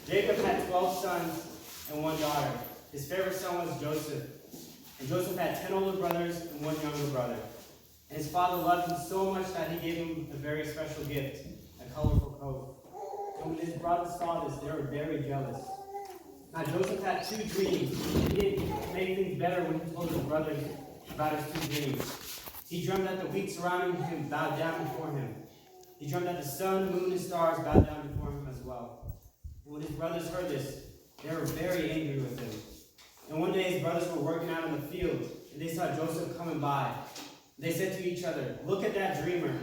Jacob had 12 sons and 1 daughter. His favorite son was Joseph. And Joseph had 10 older brothers and 1 younger brother. And his father loved him so much that he gave him a very special gift, a colorful coat. And when his brothers saw this, they were very jealous. Now Joseph had 2 dreams. He didn't make things better when he told his brothers about his 2 dreams. He dreamed that the weak surrounding him bowed down before him. He dreamed that the sun, the moon, and stars bowed down before him as well. And when his brothers heard this, they were very angry with him. And one day his brothers were working out in the field, and they saw Joseph coming by. They said to each other, "Look at that dreamer."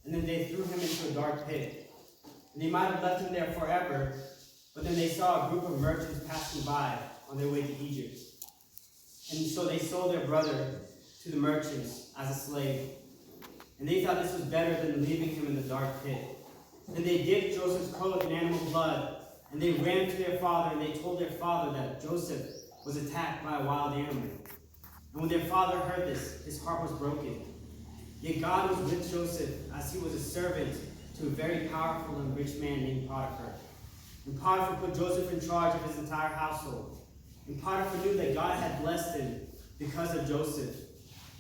And then they threw him into a dark pit. And they might have left him there forever, but then they saw a group of merchants passing by on their way to Egypt. And so they sold their brother to the merchants as a slave. And they thought this was better than leaving him in the dark pit. Then they dipped Joseph's coat in animal blood, and they ran to their father, and they told their father that Joseph was attacked by a wild animal. And when their father heard this, his heart was broken. Yet God was with Joseph as he was a servant to a very powerful and rich man named Potiphar. And Potiphar put Joseph in charge of his entire household. And Potiphar knew that God had blessed him because of Joseph.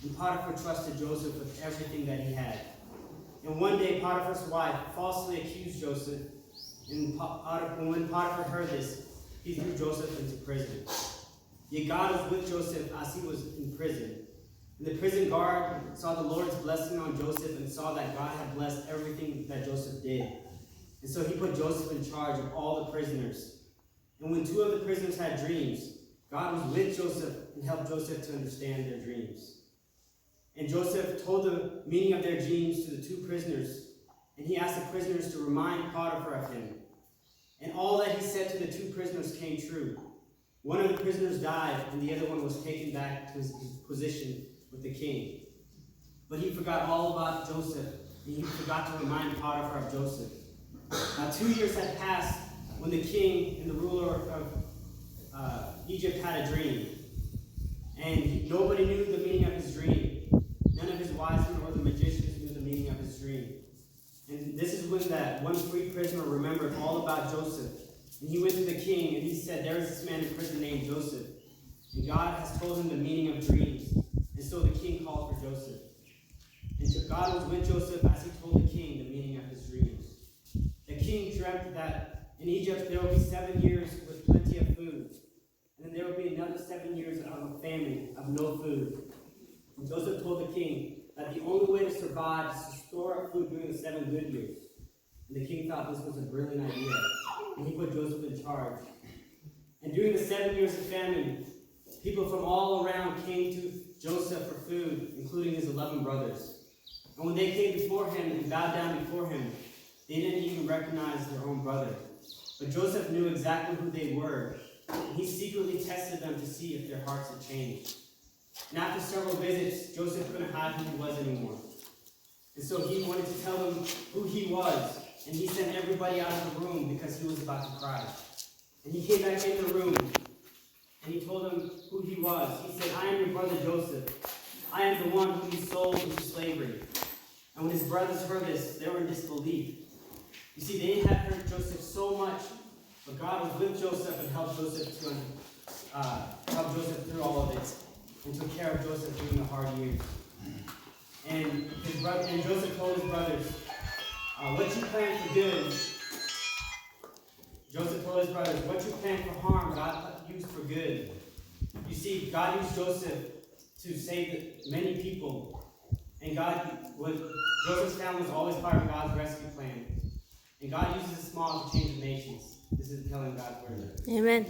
And Potiphar trusted Joseph with everything that he had. And one day Potiphar's wife falsely accused Joseph. And when Potiphar heard this, he threw Joseph into prison. Yet God was with Joseph as he was in prison. And the prison guard saw the Lord's blessing on Joseph and saw that God had blessed everything that Joseph did. And so he put Joseph in charge of all the prisoners. And when 2 of the prisoners had dreams, God was with Joseph and helped Joseph to understand their dreams. And Joseph told the meaning of their dreams to the 2 prisoners, and he asked the prisoners to remind Potiphar of him. And all that he said to the 2 prisoners came true. One of the prisoners died, and the other one was taken back to his position with the king. But he forgot all about Joseph, and he forgot to remind Potiphar of Joseph. Now 2 years had passed when the king and the ruler of Egypt had a dream. And nobody knew the meaning of his dream. None of his wise men or the magicians knew the meaning of his dream. And this is when that one free prisoner remembered all about Joseph. And he went to the king and he said, "There is this man in prison named Joseph. And God has told him the meaning of dreams." And so the king called for Joseph. And God was with Joseph as he told the king the meaning of his dreams. The king dreamt that in Egypt there will be 7 years with plenty of food. And then there will be another 7 years of a famine, of no food. And Joseph told the king that the only way to survive is to store up food during the 7 good years. And the king thought this was a brilliant idea. And he put Joseph in charge. And during the 7 years of famine, people from all around came to Joseph for food, including his 11 brothers. And when they came before him and bowed down before him, they didn't even recognize their own brother. But Joseph knew exactly who they were, and he secretly tested them to see if their hearts had changed. And after several visits, Joseph couldn't hide who he was anymore. And so he wanted to tell them who he was, and he sent everybody out of the room because he was about to cry. And he came back in the room, and he told them who he was. He said, "I am your brother Joseph. I am the one whom you sold into slavery." And when his brothers heard this, they were in disbelief. You see, they had hurt Joseph so much, but God was with Joseph and helped Joseph through all of it, and took care of Joseph during the hard years. And Joseph told his brothers, "What you plan for good," Joseph told his brothers, "What you plan for harm, God used for good." You see, God used Joseph to save many people. And Joseph's family was always part of God's rescue plan. And God uses the small to change the nations. This is telling God's word. Amen.